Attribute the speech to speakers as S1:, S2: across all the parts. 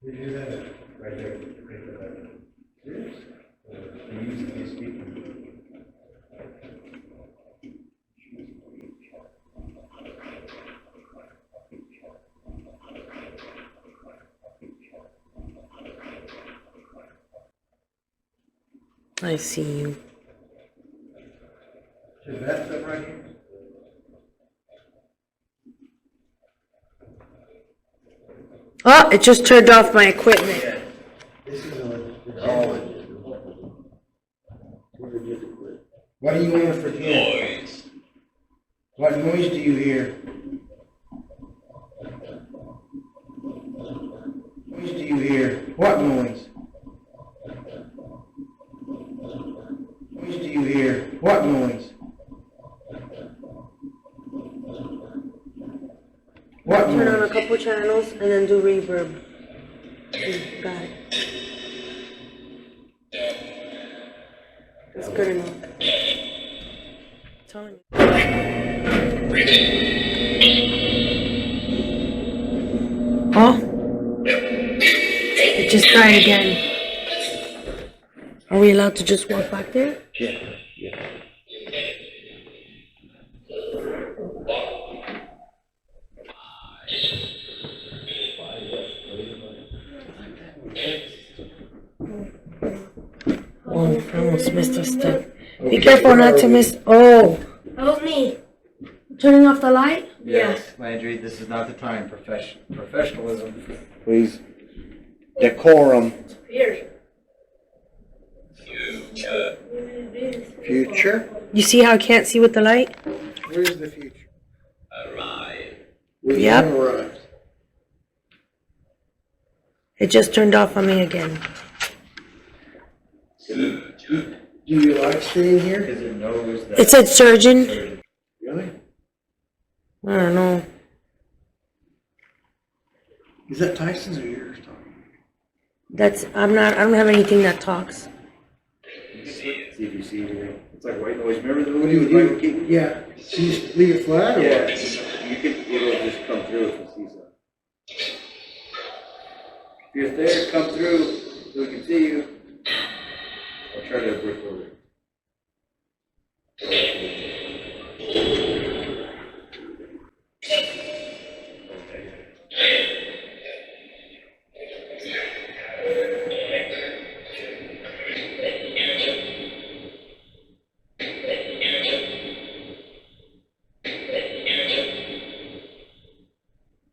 S1: You do that right there. Serious? You use it as speaking.
S2: I see you.
S1: Is that stuff right here?
S2: Oh, it just turned off my equipment.
S1: This is a What do you want to forget? Noise. What noise do you hear? Noise do you hear? What noise? Noise do you hear? What noise? What
S2: Turn on a
S1: noise?
S2: couple channels and then do reverb. Got it. That's good enough. Telling you. Oh? It just died again. Are we allowed to just walk back there?
S1: Yeah. Yeah.
S2: Oh, I almost missed a step. Be careful not to miss. Oh. That was me. Turning off the light?
S1: Yes, Landry, this is not the time. Professionalism. Please. Decorum. Future?
S2: You see how I can't see with the light?
S1: Where's the future?
S3: Arrive.
S1: We
S2: Yep.
S1: have arrived.
S2: It just turned off on me again.
S1: Do you like staying here? Because it knows that.
S2: It said surgeon.
S1: Really?
S2: I don't know.
S1: Is that Tyson's or yours talking?
S2: I don't have anything that talks.
S1: CBC here. It's like white noise. Remember the movie? Yeah. So you just leave it flat? Or yeah. It'll just come through if it sees that. If you're there, come through so we can see you. I'll try to record it.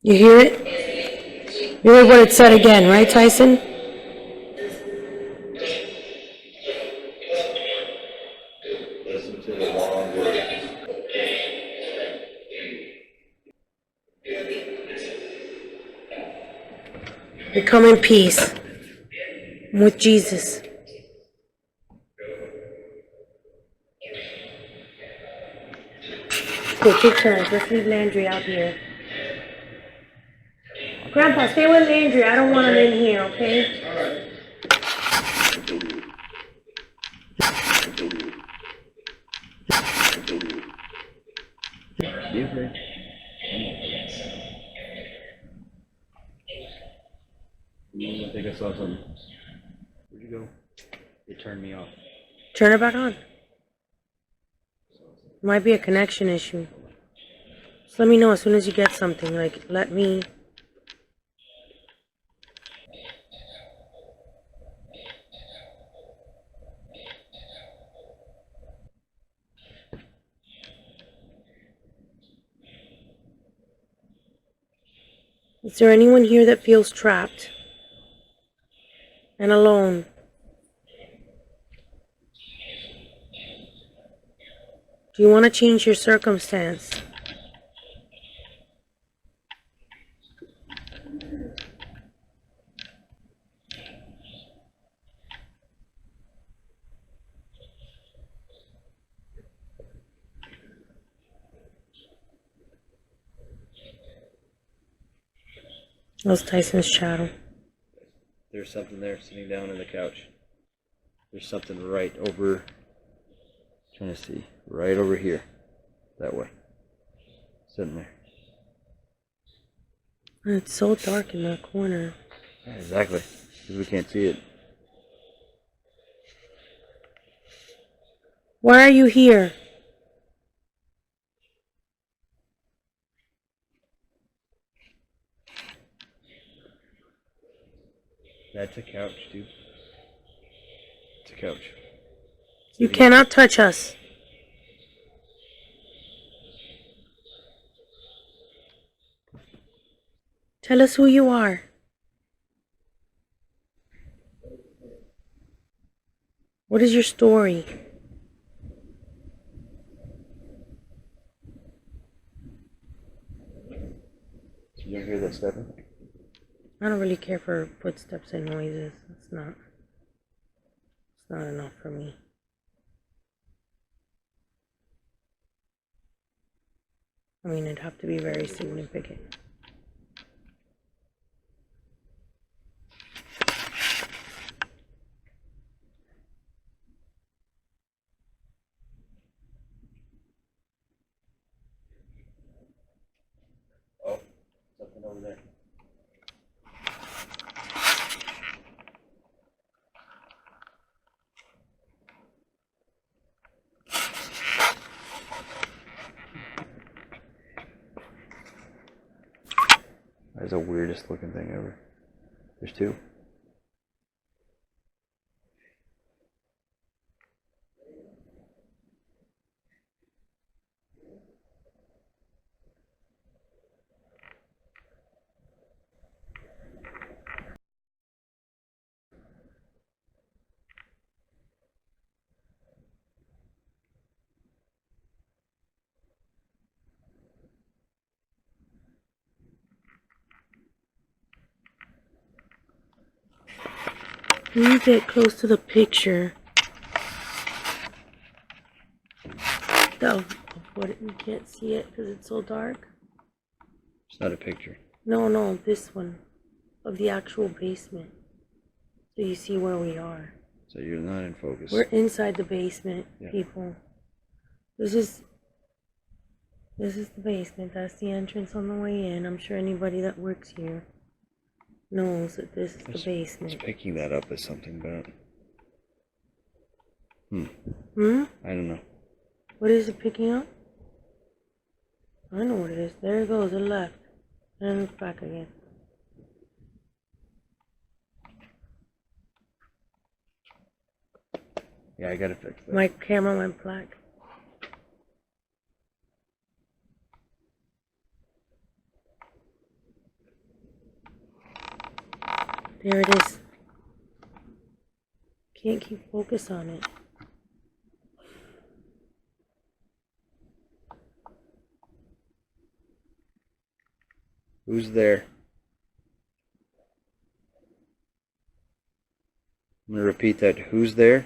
S2: You hear it? You heard what it said again, right, Tyson?
S1: Listen to the long words.
S2: We come in peace. I'm with Jesus. Okay, take turns. Let's leave Landry out here. Grandpa, stay with Landry. I don't want him in here, okay?
S1: All right. I think I saw something. Where'd you go? It turned me off.
S2: Turn it back on. Might be a connection issue. Just let me know as soon as you get something. Like, let me... Is there anyone here that feels trapped and alone? Do you want to change your circumstance? That's Tyson's shadow.
S4: There's something there sitting down on the couch. There's something right over, trying to see, right over here, that way, sitting there.
S2: It's so dark in that corner.
S4: Exactly. Because we can't see it.
S2: Why are you here?
S4: That's a couch, dude. It's a couch.
S2: You cannot touch us. Tell us who you are. What is your story?
S4: You don't hear that stepping?
S2: I don't really care for footsteps and noises. It's not enough for me. I mean, it'd have to be very significant.
S4: Oh, something over there. That's the weirdest looking thing ever. There's two.
S2: When you get close to the picture of what you can't see it because it's so dark.
S4: It's not a picture.
S2: No, this one of the actual basement. So you see where we are.
S4: So you're not in focus.
S2: We're inside the basement,
S4: Yeah.
S2: people. This is the basement. That's the entrance on the way in. I'm sure anybody that works here knows that this is the basement.
S4: It's picking that up as something, but I don't know.
S2: What is it picking up? I know what it is. There it goes. It left. And it's back again.
S4: Yeah, I gotta fix that.
S2: My camera went black. There it is. Can't keep focus on it.
S4: Who's there? I'm gonna repeat that. Who's there?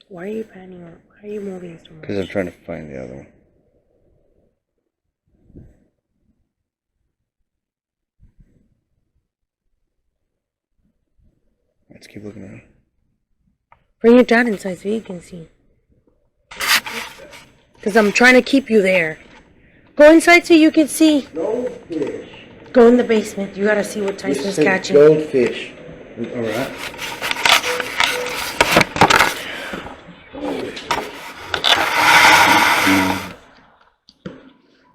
S2: Why are you panning on? Why are you moving so much?
S4: Because I'm trying to find the other one. Let's keep looking at it.
S2: Bring your dad inside so you can see. Because I'm trying to keep you there. Go inside so you can see.
S1: Goldfish.
S2: Go in the basement. You gotta see what Tyson's catching.
S1: Goldfish. Alright.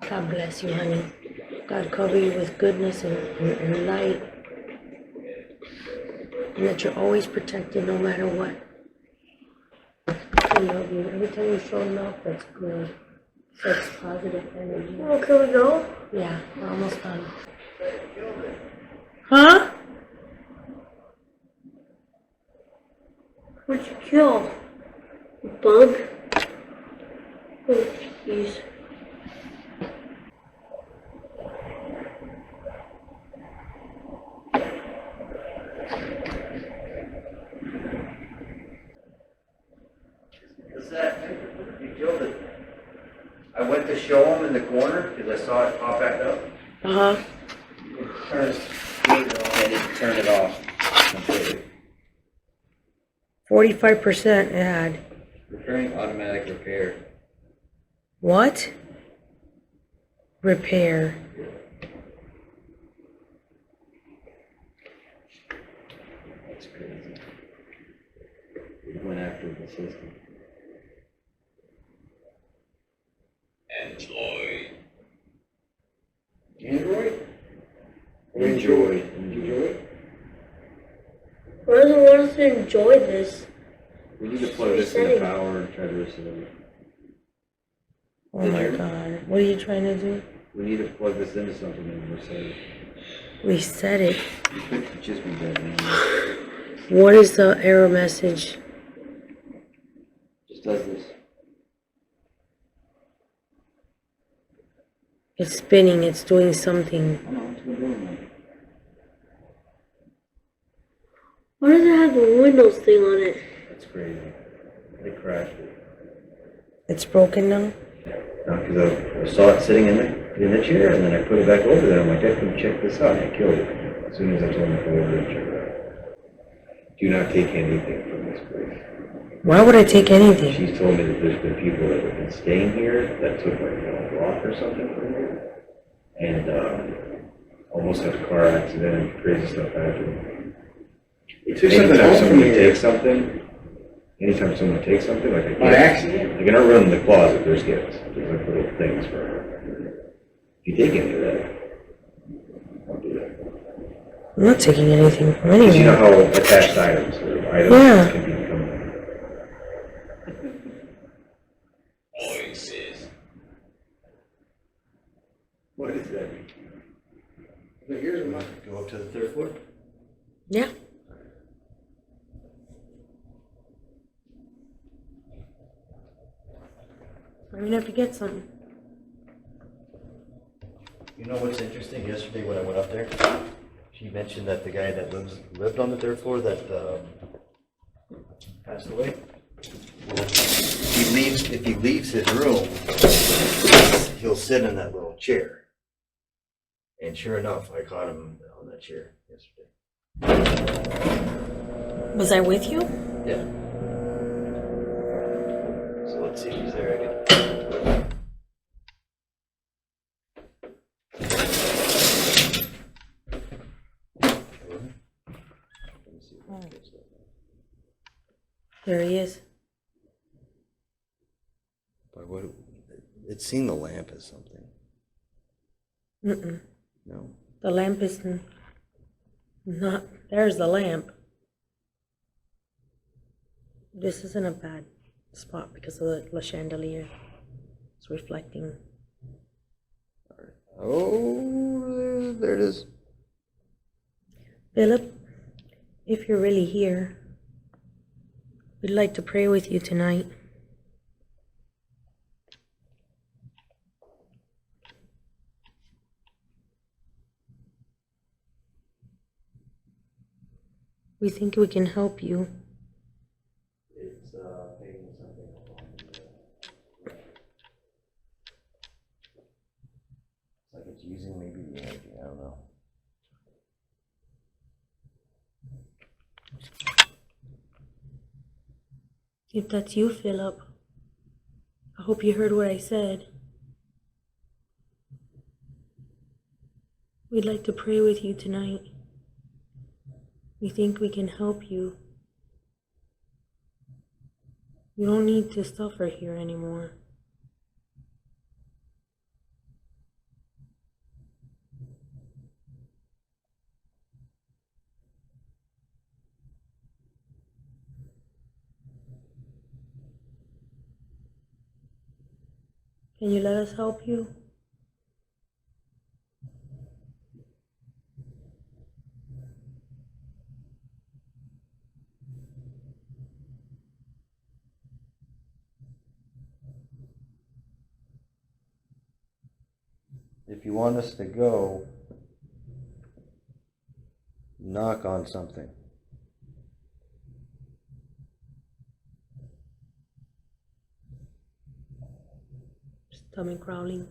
S2: God bless you, honey. God cover you with goodness and light. And that you're always protected no matter what. I love you. Every time you show love, that's good. Such positive energy. Oh, can we go? Yeah, we're almost done. Huh? What'd you kill? A bug? Oh, jeez.
S1: What's that? You killed it. I went to show him in the corner because I saw it pop back up.
S2: Uh-huh.
S1: I didn't turn it off completely.
S2: 45% it had.
S4: Repairing automatic repair.
S2: What? Repair.
S4: That's crazy. It went after the system.
S3: Android.
S1: Android?
S4: Enjoy.
S2: Why does it want us to enjoy this?
S4: We need to plug this into power and try to reset it.
S2: Oh my god. What are you trying to do?
S4: We need to plug this into something and reset it.
S2: Reset it.
S4: You could just be dead now.
S2: What is the error message?
S4: Just does this.
S2: It's spinning, it's doing something.
S4: I know, it's been doing that.
S2: Why does it have the Windows thing on it?
S4: That's crazy. They crashed it.
S2: It's broken now?
S4: Because I saw it sitting in the chair, and then I put it back over there. I'm like, I can check this out. And I killed it as soon as I told him to go over and check it out. Do not take anything from this place.
S2: Why would I take anything?
S4: She's told me that there's been people that have been staying here that took like a rock or something from here, and almost had a car accident and crazy stuff happened. Anytime someone takes something, like a gift,
S1: By accident?
S4: like in our room in the closet, there's gifts. There's like little things for her. If you take any of that, don't do that.
S2: I'm not taking anything from
S4: Because you know
S2: anyone.
S4: how attached items
S2: Yeah.
S4: can become.
S3: Voices.
S1: What is that? Look, here's one.
S4: Go up to the third floor.
S2: Yeah. I'm gonna have to get something.
S5: You know what's interesting? Yesterday when I went up there, she mentioned that the guy that lived on the third floor that passed away. If he leaves his room, he'll sit in that little chair. And sure enough, I caught him on that chair yesterday.
S2: Was I with you?
S5: Yeah. So let's see if he's there again.
S2: There he is.
S5: But what? It's seen the lamp as something.
S2: Mm-mm.
S5: No.
S2: The lamp is not. There's the lamp. This isn't a bad spot because of the chandelier. It's reflecting.
S5: Oh, there it is.
S2: Philip, if you're really here, we'd like to pray with you tonight. We think we can help you.
S5: It's paying something along the It's like it's using maybe the energy, I don't know.
S2: If that's you, Philip, I hope you heard what I said. We'd like to pray with you tonight. We think we can help you. You don't need to suffer here anymore. Can you let us help you?
S5: If you want us to go, knock on something.
S2: Stomach growling.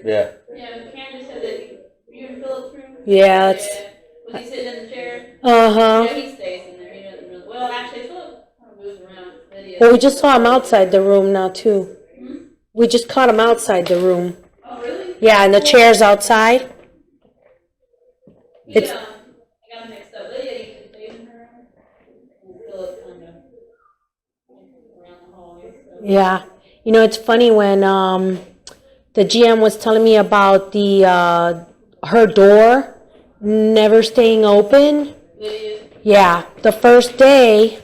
S5: Yeah.
S6: Yeah, Candace said that you in Philip's room?
S2: Yeah, it's.
S6: Was he sitting in the chair?
S2: Uh-huh.
S6: Yeah, he stays in there. He doesn't really. Well, actually, Philip kind of moves around. Lydia.
S2: Well, we just saw him outside the room now, too. We just caught him outside the room.
S6: Oh, really?
S2: Yeah, and the chair's outside. It's.
S6: I got him mixed up. Lydia used to stay in her room. And Philip kind of around the hallway. So.
S2: Yeah. You know, it's funny when the GM was telling me about the her door never staying open.
S6: Lydia.
S2: Yeah, the first day,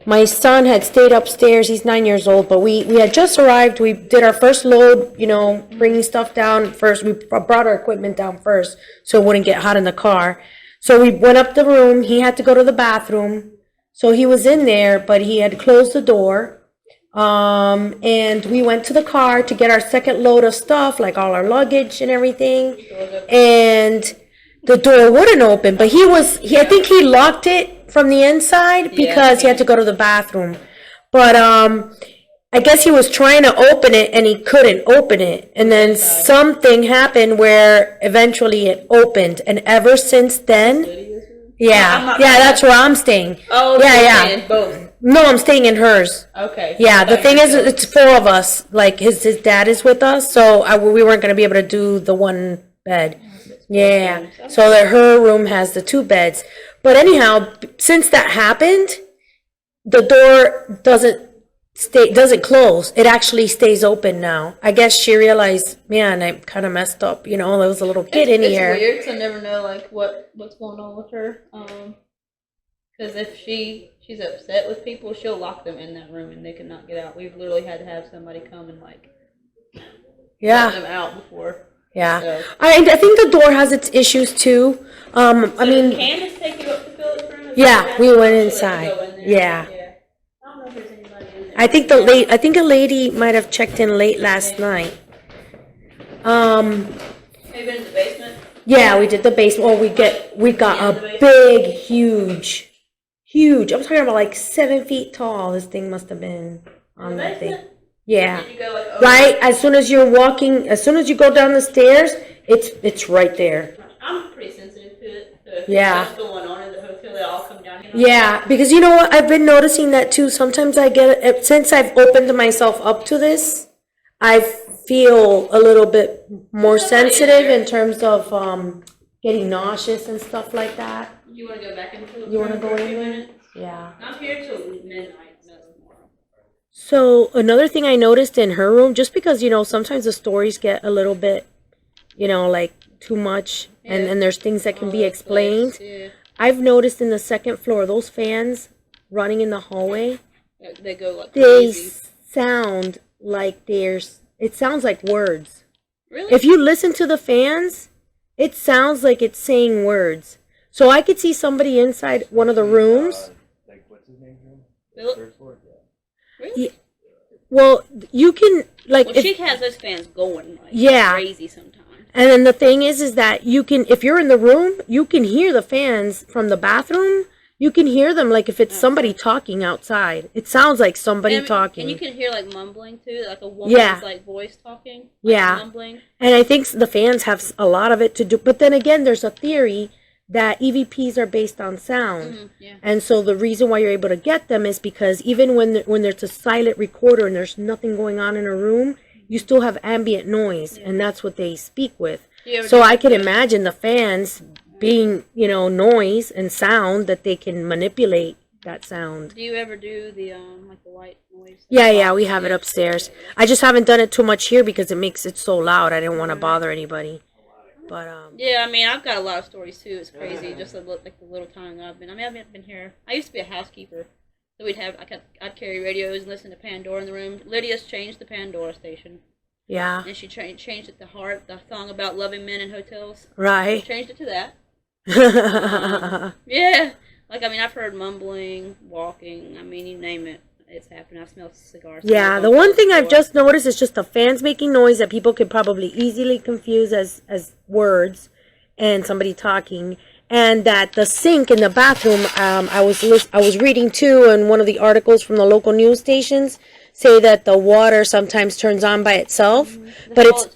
S2: my son had stayed upstairs. He's 9 years old, but we had just arrived. We did our first load, you know, bringing stuff down first. We brought our equipment down first so it wouldn't get hot in the car. So we went up the room. He had to go to the bathroom. So he was in there, but he had closed the door. And we went to the car to get our second load of stuff, like all our luggage and everything. And the door wouldn't open, but I think he locked it from the inside because he had to go to the bathroom. But I guess he was trying to open it and he couldn't open it. And then something happened where eventually it opened. And ever since then, that's where I'm staying.
S6: Oh,
S2: yeah.
S6: Both.
S2: No, I'm staying in hers.
S6: Okay.
S2: Yeah, the thing is, it's 4 of us. Like, his dad is with us, so we weren't going to be able to do the one bed. Yeah, so her room has the 2 beds. But anyhow, since that happened, the door doesn't close. It actually stays open now. I guess she realized, man, I kind of messed up. You know, there was a little kid in here.
S6: It's weird to never know, like, what's going on with her. Because if she's upset with people, she'll lock them in that room and they cannot get out. We've literally had to have somebody come and, like, let them out before.
S2: Yeah.
S6: So.
S2: I think the door has its issues, too. I mean...
S6: Did Candace take you up to Philip's room?
S2: Yeah, we went inside. Yeah.
S6: I don't know if there's anybody in there.
S2: I think a lady might have checked in late last night.
S6: Have you been in the basement?
S2: Yeah, we did the basement. Oh, we got a big, huge. I'm talking about like 7 feet tall. This thing must have been on that thing. Yeah.
S6: Did you go, like,
S2: right. As soon as you go down the stairs, it's right there.
S6: I'm pretty sensitive to it. So if
S2: Yeah.
S6: what's going on in the hotel, they all come down here.
S2: Yeah, because you know what? I've been noticing that too. Sometimes I get, since I've opened myself up to this, I feel a little bit more sensitive in terms of getting nauseous and stuff like that.
S6: You want to go back into the
S2: You want to go
S6: for a
S2: in
S6: few
S2: there?
S6: minutes?
S2: Yeah.
S6: I'm here till midnight. Tomorrow.
S2: So another thing I noticed in her room, just because, you know, sometimes the stories get a little bit, you know, like too much and there's things that can be explained.
S6: Yeah.
S2: I've noticed in the second floor, those fans running in the hallway,
S6: They go like
S2: they
S6: crazy.
S2: sound like it sounds like words.
S6: Really?
S2: If you listen to the fans, it sounds like it's saying words. So I could see somebody inside one of the rooms.
S5: Like, what's his name's room?
S6: Philip?
S5: Third floor? Yeah.
S6: Really?
S2: Well, you can, like...
S6: Well, she has those fans going like crazy sometimes.
S2: And then the thing is that you can, if you're in the room, you can hear the fans from the bathroom. You can hear them like if it's somebody talking outside. It sounds like somebody talking.
S6: And you can hear like mumbling too, like a woman's like voice talking. Like mumbling.
S2: And I think the fans have a lot of it to do. But then again, there's a theory that EVPs are based on sound.
S6: Mm-hmm, yeah.
S2: And so the reason why you're able to get them is because even when there's a silent recorder and there's nothing going on in a room, you still have ambient noise, and that's what they speak with. So I could imagine the fans being, you know, noise and sound that they can manipulate that sound.
S6: Do you ever do the like the white noise?
S2: Yeah, we have it upstairs. I just haven't done it too much here because it makes it so loud. I didn't want to bother anybody. But
S6: yeah, I mean, I've got a lot of stories too. It's crazy, just like the little time that I've been. I mean, I haven't been here. I used to be a housekeeper, so I'd carry radios and listen to Pandora in the room. Lydia's changed the Pandora station.
S2: Yeah.
S6: And she changed it to Heart, the song about loving men in hotels.
S2: Right.
S6: She changed it to that. Yeah. Like, I mean, I've heard mumbling, walking. I mean, you name it. It's happened. I smell cigars.
S2: Yeah, the one thing I've just noticed is just the fans making noise that people could probably easily confuse as words and somebody talking. And that the sink in the bathroom, I was reading too in one of the articles from the local news stations, say that the water sometimes turns on by itself, but it's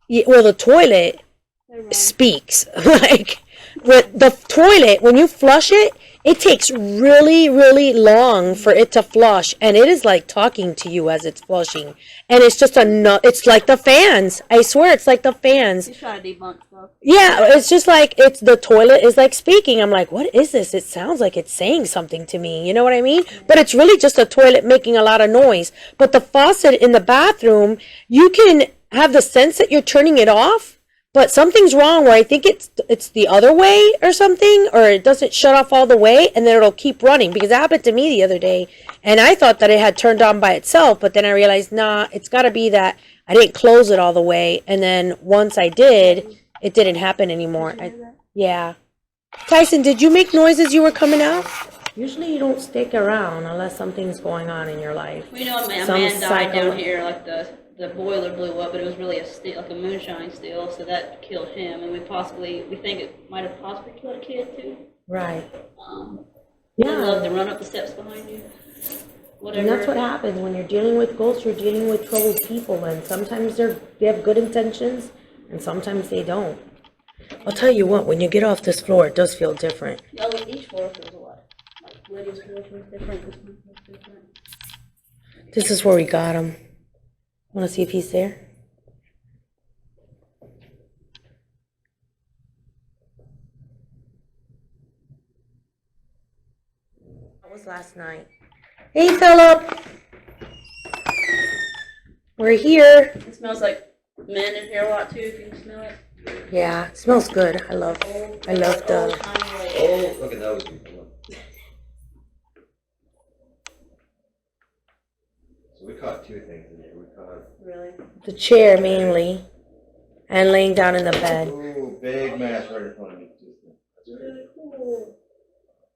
S2: Well, the toilet
S6: They're wrong.
S2: speaks. Like, with the toilet, when you flush it, it takes really, really long for it to flush, and it is like talking to you as it's flushing. And it's just it's like the fans. I swear, it's like the fans.
S6: He's trying to debunk stuff.
S2: Yeah, it's just like it's the toilet is like speaking. I'm like, what is this? It sounds like it's saying something to me. You know what I mean? But it's really just a toilet making a lot of noise. But the faucet in the bathroom, you can have the sense that you're turning it off, but something's wrong where I think it's the other way or something, or it doesn't shut off all the way, and then it'll keep running. Because it happened to me the other day, and I thought that it had turned on by itself, but then I realized, nah, it's got to be that I didn't close it all the way, and then once I did, it didn't happen anymore. Yeah. Tyson, did you make noises you were coming out? Usually you don't stick around unless something's going on in your life.
S6: We know a man died
S2: psycho-
S6: down here, like the boiler blew up, but it was really a steel, like a moonshine steel, so that killed him, and we think it might have possibly killed a kid too.
S2: Right.
S6: They love to run up the steps behind you. Whatever.
S2: And that's what happens when you're dealing with ghosts. You're dealing with troubled people, and sometimes they have good intentions, and sometimes they don't. I'll tell you what, when you get off this floor, it does feel different.
S6: Yeah, each floor feels a lot. Like Lydia's floor feels different. This one feels different.
S2: This is where we got him. Want to see if he's there? That was last night. Hey, Philip. We're here.
S6: It smells like men in here a lot too. If you can smell it.
S2: Yeah, it smells good. I love the.
S4: Oh, look at those. So we caught two things in here. We caught
S6: Really?
S2: The chair mainly, and laying down in the bed.
S4: big mass right in front of me.
S6: Really cool.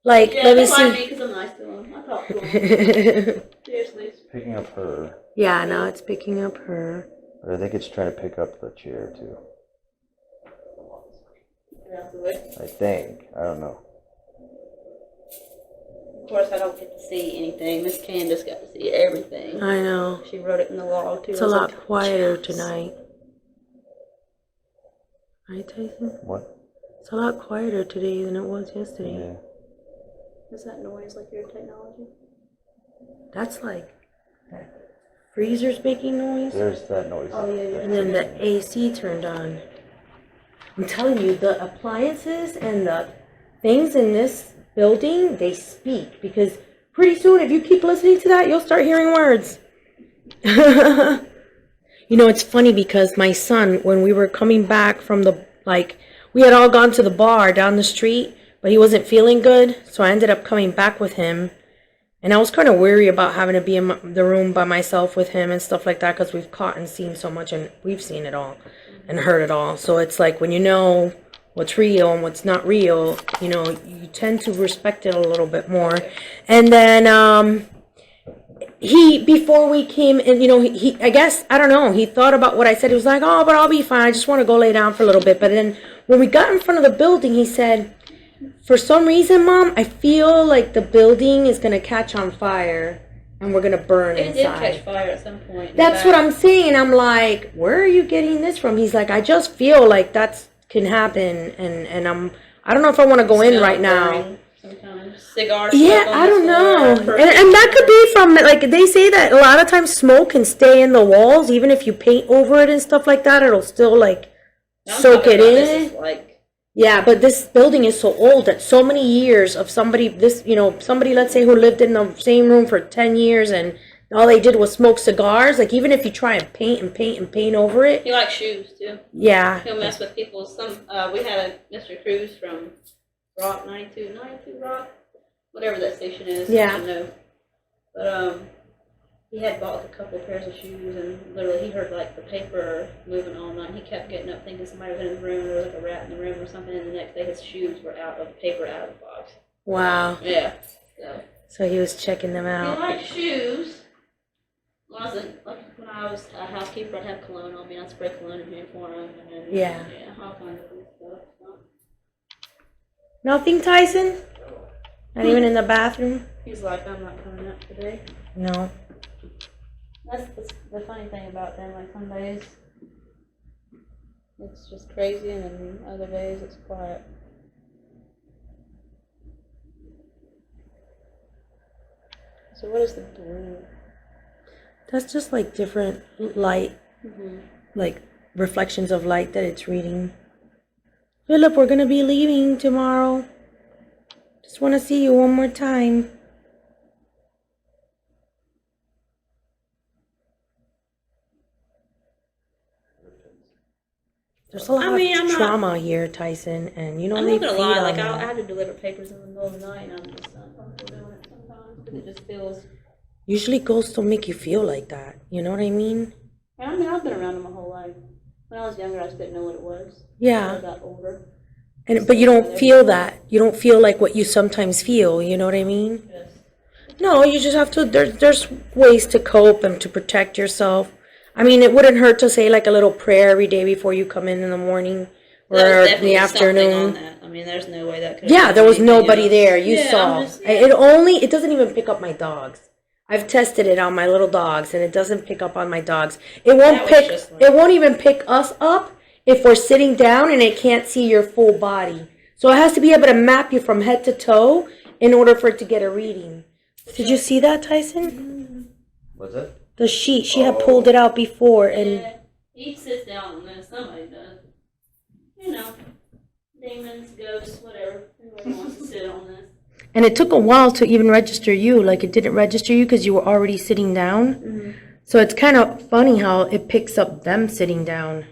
S2: Like,
S6: Yeah,
S2: let me
S6: they like me
S2: see.
S6: because I'm nice to them. I talk to them. Seriously.
S5: Picking up her.
S2: Yeah, now it's picking up her.
S5: But I think it's trying to pick up the chair too.
S6: Get out the way.
S5: I think. I don't know.
S6: Of course, I don't get to see anything. Miss Candace got to see everything.
S2: I know.
S6: She wrote it in the log too.
S2: It's a lot quieter tonight. Right, Tyson?
S5: What?
S2: It's a lot quieter today than it was yesterday.
S5: Yeah.
S6: Is that noise like your technology?
S2: That's like freezers making noise.
S5: There's that noise.
S6: Oh, yeah, yeah.
S2: And then the AC turned on. I'm telling you, the appliances and the things in this building, they speak. Because pretty soon, if you keep listening to that, you'll start hearing words. You know, it's funny because my son, when we were coming back from we had all gone to the bar down the street, but he wasn't feeling good. So I ended up coming back with him. And I was kind of weary about having to be in the room by myself with him and stuff like that, because we've caught and seen so much, and we've seen it all and heard it all. So it's like when you know what's real and what's not real, you know, you tend to respect it a little bit more. And then before we came in, you know, I guess, I don't know, he thought about what I said. He was like, oh, but I'll be fine. I just want to go lay down for a little bit. But then when we got in front of the building, he said, for some reason, Mom, I feel like the building is going to catch on fire and we're going to burn
S6: It
S2: inside.
S6: did catch fire at some point.
S2: That's what I'm saying. I'm like, where are you getting this from? He's like, I just feel like that can happen. And I don't know if I want to go in right now.
S6: Sometimes cigars.
S2: Yeah, I don't know. And that could be from, like, they say that a lot of times smoke can stay in the walls. Even if you paint over it and stuff like that, it'll still, like, soak it in. Yeah, but this building is so old that so many years of somebody, let's say who lived in the same room for 10 years and all they did was smoke cigars. Like, even if you try and paint over it.
S6: He likes shoes, too.
S2: Yeah.
S6: He'll mess with people. We had a Mr. Cruz from Rock 92 Rock, whatever that station is.
S2: Yeah.
S6: I don't know. But, he had bought a couple of pairs of shoes, and literally he heard, like, the paper moving all night. He kept getting up thinking somebody was in his room, or there was, like, a rat in the room or something, and the next day his shoes were out of the paper out of the box.
S2: Wow.
S6: Yeah.
S2: So he was checking them out.
S6: He liked shoes. When I was a housekeeper, I'd have cologne on me. I'd spray cologne in here for him. And then,
S2: Yeah.
S6: all kinds of good stuff.
S2: Nothing, Tyson? Not even in the bathroom?
S6: He's like, I'm not coming up today.
S2: No.
S6: That's the funny thing about them. Like, some days it's just crazy, and then other days it's quiet. So what is the blue?
S2: That's just like different light, like reflections of light that it's reading. Philip, we're gonna be leaving tomorrow. Just want to see you one more time. There's a lot of trauma here, Tyson, and you know
S6: I'm
S2: they
S6: not gonna
S2: feed
S6: lie,
S2: on
S6: like
S2: that.
S6: I had to deliver papers in the middle of the night, and I'm just uncomfortable doing it sometimes because it just feels.
S2: Usually ghosts don't make you feel like that. You know what I mean?
S6: I mean, I've been around them my whole life. When I was younger, I just didn't know what it was.
S2: Yeah.
S6: As I got older.
S2: But you don't feel that. You don't feel like what you sometimes feel. You know what I mean?
S6: Yes.
S2: No, you just have to. There's ways to cope and to protect yourself. I mean, it wouldn't hurt to say like a little prayer every day before you come in the morning or in the afternoon.
S6: I mean, there's no way that could.
S2: Yeah, there was nobody there. You
S6: Yeah,
S2: saw. It doesn't even pick up my dogs. I've tested it on my little dogs, and it doesn't pick up on my dogs. It won't even pick us up if we're sitting down and it can't see your full body. So it has to be able to map you from head to toe in order for it to get a reading. Did you see that, Tyson?
S5: What's that?
S2: The sheet. She had pulled it out before, and
S6: Yeah, he sits down on this. Somebody does. You know, demons, ghosts, whatever. Everybody wants to sit on this.
S2: and it took a while to even register you. Like it didn't register you because you were already sitting down. So it's kind of funny how it picks up them sitting down.